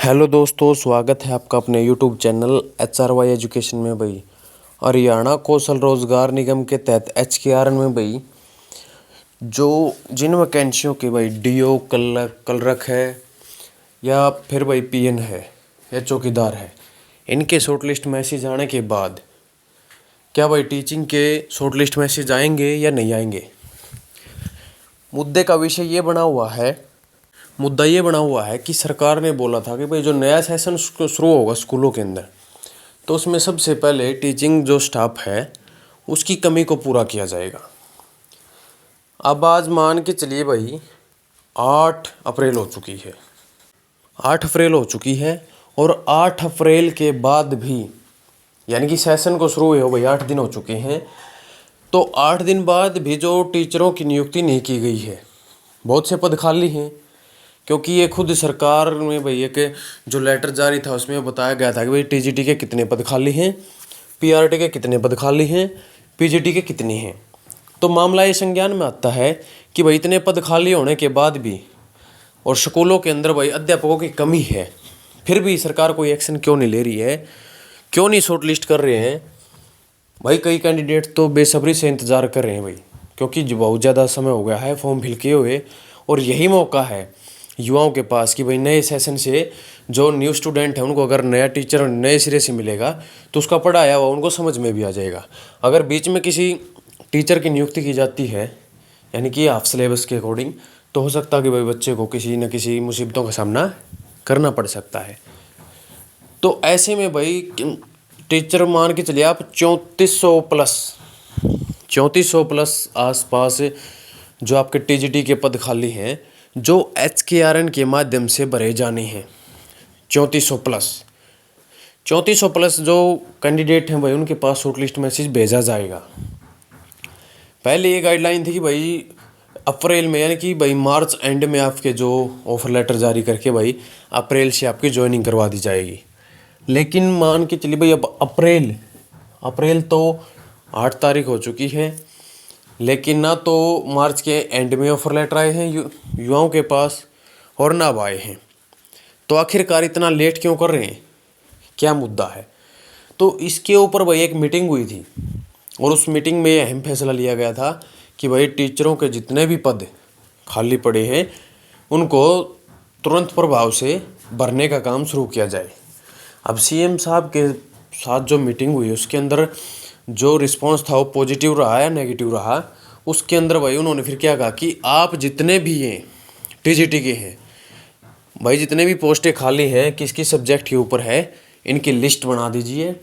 Hello दोस्तों, स्वागत है आपका अपने यूट्यूब चैनल HRY एजुकेशन में भाई। हरियाणा कौशल रोजगार निगम के तहत HKRN में भाई जो जिन वैकेंसियों के भाई DO क्लर्क है या फिर भाई PN है या चौकीदार है, इनके शॉर्टलिस्ट मैसेज आने के बाद क्या भाई टीचिंग के शॉर्टलिस्ट मैसेज आएंगे या नहीं आएंगे। मुद्दे का विषय ये बना हुआ है मुद्दा ये बना हुआ है कि सरकार ने बोला था कि भाई जो नया सेशन शुरू होगा स्कूलों के अंदर, तो उसमें सबसे पहले टीचिंग जो स्टाफ है उसकी कमी को पूरा किया जाएगा। अब आज मान के चलिए भाई 8 अप्रैल हो चुकी है 8 अप्रैल हो चुकी है और 8 अप्रैल के बाद भी यानी कि सेशन को शुरू हुए हो भाई 8 दिन हो चुके हैं, तो 8 दिन बाद भी जो टीचरों की नियुक्ति नहीं की गई है। बहुत से पद खाली हैं, क्योंकि ये खुद सरकार में भाई एक जो लेटर जारी था उसमें बताया गया था कि भाई TGT के कितने पद खाली हैं, PRT के कितने पद खाली हैं, PGT के कितने हैं। तो मामला ये संज्ञान में आता है कि भाई इतने पद खाली होने के बाद भी और स्कूलों के अंदर भाई अध्यापकों की कमी है, फिर भी सरकार कोई एक्शन क्यों नहीं ले रही है, क्यों नहीं शॉर्ट लिस्ट कर रहे हैं। भाई कई कैंडिडेट तो बेसब्री से इंतज़ार कर रहे हैं भाई, क्योंकि जो बहुत ज़्यादा समय हो गया है फॉर्म फिल किए हुए, और यही मौका है युवाओं के पास कि भाई नए सेशन से जो न्यू स्टूडेंट है उनको अगर नया टीचर नए सिरे से मिलेगा तो उसका पढ़ाया हुआ उनको समझ में भी आ जाएगा। अगर बीच में किसी टीचर की नियुक्ति की जाती है यानी कि हाफ सिलेबस के अकॉर्डिंग, तो हो सकता है कि भाई बच्चे को किसी न किसी मुसीबतों का सामना करना पड़ सकता है। तो ऐसे में भाई टीचर मान के चलिए आप 3400 प्लस आसपास जो आपके TGT के पद खाली हैं जो HKRN के माध्यम से भरे जाने हैं। 3400 प्लस जो कैंडिडेट हैं भाई उनके पास शॉर्टलिस्ट मैसेज भेजा जाएगा। पहले ये गाइडलाइन थी कि भाई अप्रैल में यानी कि भाई मार्च एंड में आपके जो ऑफर लेटर जारी करके भाई अप्रैल से आपकी ज्वाइनिंग करवा दी जाएगी। लेकिन मान के चलिए भाई अब अप्रैल तो 8 तारीख हो चुकी है, लेकिन ना तो मार्च के एंड में ऑफर लेटर आए हैं युवाओं के पास और ना अब आए हैं। तो आखिरकार इतना लेट क्यों कर रहे हैं, क्या मुद्दा है। तो इसके ऊपर भाई एक मीटिंग हुई थी और उस मीटिंग में अहम फैसला लिया गया था कि भाई टीचरों के जितने भी पद खाली पड़े हैं उनको तुरंत प्रभाव से भरने का काम शुरू किया जाए। अब CM साहब के साथ जो मीटिंग हुई उसके अंदर जो रिस्पांस था वो पॉजिटिव रहा या नेगेटिव रहा, उसके अंदर भाई उन्होंने फिर क्या कहा कि आप जितने भी हैं TGT के हैं भाई, जितने भी पोस्टें खाली हैं किस किस सब्जेक्ट के ऊपर है, इनकी लिस्ट बना दीजिए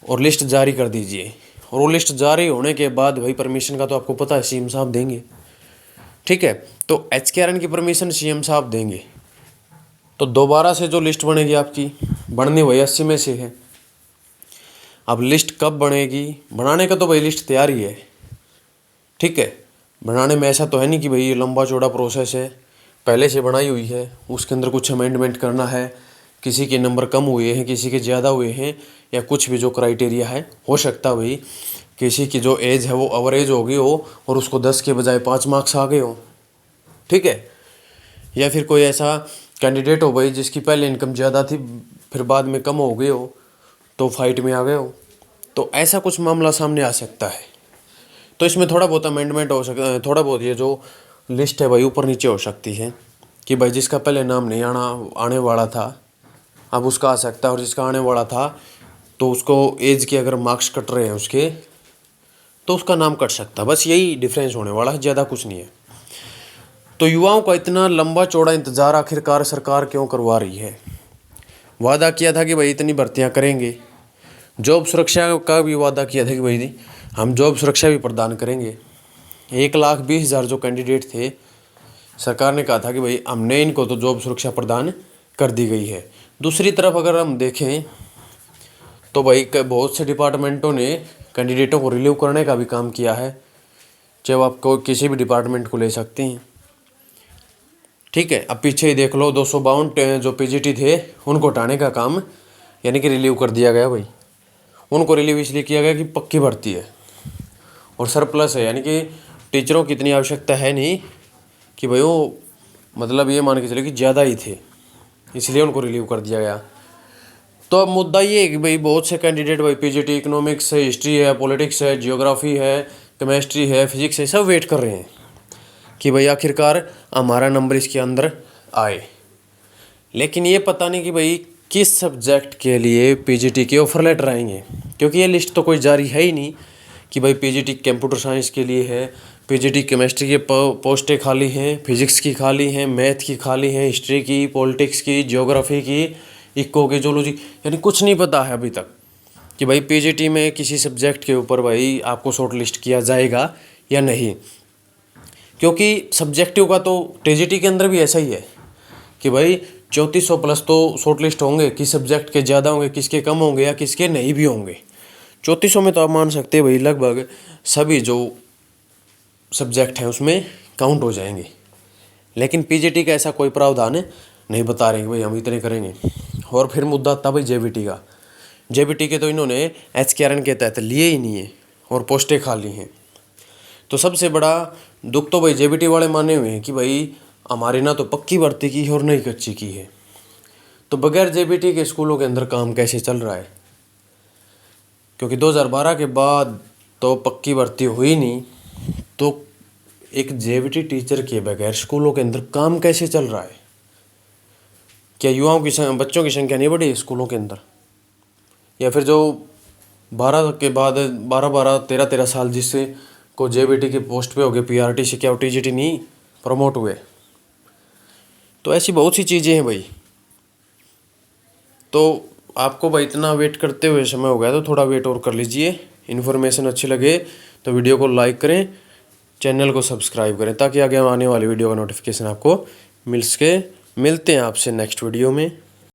और लिस्ट जारी कर दीजिए। और वो लिस्ट जारी होने के बाद भाई परमिशन का तो आपको पता है CM साहब देंगे, ठीक है। तो HKRN की परमिशन CM साहब देंगे, तो दोबारा से जो लिस्ट बनेगी आपकी बननी वही 80 में से है। अब लिस्ट कब बनेगी, बनाने का तो भाई लिस्ट तैयार ही है, ठीक है। बनाने में ऐसा तो है नहीं कि भाई ये लंबा चौड़ा प्रोसेस है, पहले से बनाई हुई है, उसके अंदर कुछ अमेंडमेंट करना है, किसी के नंबर कम हुए हैं किसी के ज़्यादा हुए हैं या कुछ भी जो क्राइटेरिया है, हो सकता है भाई किसी की जो एज है वो एवरेज हो गई हो और उसको 10 के बजाय 5 मार्क्स आ गए हो, ठीक है। या फिर कोई ऐसा कैंडिडेट हो भाई जिसकी पहले इनकम ज़्यादा थी फिर बाद में कम हो गई हो तो फाइट में आ गए हो, तो ऐसा कुछ मामला सामने आ सकता है। तो इसमें थोड़ा बहुत अमेंडमेंट हो सकता है, थोड़ा बहुत ये जो लिस्ट है भाई ऊपर नीचे हो सकती है कि भाई जिसका पहले नाम नहीं आने वाला था अब उसका आ सकता है, और जिसका आने वाला था तो उसको एज के अगर मार्क्स कट रहे हैं उसके तो उसका नाम कट सकता है। बस यही डिफरेंस होने वाला है, ज़्यादा कुछ नहीं है। तो युवाओं का इतना लंबा चौड़ा इंतज़ार आखिरकार सरकार क्यों करवा रही है। वादा किया था कि भाई इतनी भर्तियां करेंगे, जॉब सुरक्षा का भी वादा किया था कि भाई हम जॉब सुरक्षा भी प्रदान करेंगे। 1,20,000 जो कैंडिडेट थे सरकार ने कहा था कि भाई हमने इनको तो जॉब सुरक्षा प्रदान कर दी गई है। दूसरी तरफ अगर हम देखें तो भाई बहुत से डिपार्टमेंटों ने कैंडिडेटों को रिलीव करने का भी काम किया है, चाहे आपको किसी भी डिपार्टमेंट को ले सकते हैं, ठीक है। अब पीछे ही देख लो 252 जो PGT थे उनको हटाने का काम यानी कि रिलीव कर दिया गया भाई। उनको रिलीव इसलिए किया गया कि पक्की भर्ती है और सरप्लस है, यानी कि टीचरों की इतनी आवश्यकता है नहीं कि भाई वो मतलब ये मान के चले कि ज़्यादा ही थे, इसलिए उनको रिलीव कर दिया गया। तो अब मुद्दा ये है कि भाई बहुत से कैंडिडेट भाई पीजीटी इकोनॉमिक्स है, हिस्ट्री है, पॉलिटिक्स है, जियोग्राफी है, केमिस्ट्री है, फिजिक्स है, सब वेट कर रहे हैं कि भाई आखिरकार हमारा नंबर इसके अंदर आए। लेकिन ये पता नहीं कि भाई किस सब्जेक्ट के लिए पीजीटी के ऑफर लेटर आएंगे, क्योंकि ये लिस्ट तो कोई जारी है ही नहीं कि भाई पीजीटी कंप्यूटर साइंस के लिए है, पीजीटी केमिस्ट्री के पोस्टें खाली हैं, फिजिक्स की खाली हैं, मैथ की खाली हैं, हिस्ट्री की, पॉलिटिक्स की, जियोग्राफी की, इको की, जोलॉजी, यानी कुछ नहीं पता है अभी तक कि भाई पीजीटी में किसी सब्जेक्ट के ऊपर भाई आपको शॉर्ट लिस्ट किया जाएगा या नहीं। क्योंकि सब्जेक्टिव का तो टीजीटी के अंदर भी ऐसा ही है कि भाई 3400 प्लस तो शॉर्ट लिस्ट होंगे, किस सब्जेक्ट के ज़्यादा होंगे, किसके कम होंगे या किसके नहीं भी होंगे। 3400 में तो आप मान सकते हैं भाई लगभग सभी जो सब्जेक्ट हैं उसमें काउंट हो जाएंगे। लेकिन पीजीटी का ऐसा कोई प्रावधान नहीं बता रहे हैं भाई हम इतने करेंगे। और फिर मुद्दा था भाई जेबीटी का। जेबीटी के तो इन्होंने एचकेआरएन के तहत लिए ही नहीं है और पोस्टें खाली हैं। तो सबसे बड़ा दुख तो भाई जेबीटी वाले माने हुए हैं कि भाई हमारी ना तो पक्की भर्ती की है और नहीं कच्ची की है। तो बगैर जेबीटी के स्कूलों के अंदर काम कैसे चल रहा है, क्योंकि 2012 के बाद तो पक्की भर्ती हुई नहीं, तो एक जेबीटी टीचर के बगैर स्कूलों के अंदर काम कैसे चल रहा है? क्या युवाओं की बच्चों की संख्या नहीं बढ़ी स्कूलों के अंदर? या फिर जो 12 के बाद 12 13 साल जिससे को जेबीटी की पोस्ट पे हो गए पीआरटी से, क्या वो टीजीटी नहीं प्रमोट हुए? तो ऐसी बहुत सी चीज़ें हैं भाई। तो आपको भाई इतना वेट करते हुए समय हो गया तो थोड़ा वेट और कर लीजिए। इन्फॉर्मेशन अच्छी लगे तो वीडियो को लाइक करें, चैनल को सब्सक्राइब करें ताकि आगे आने वाली वीडियो का नोटिफिकेशन आपको मिल सके। मिलते हैं आपसे नेक्स्ट वीडियो में।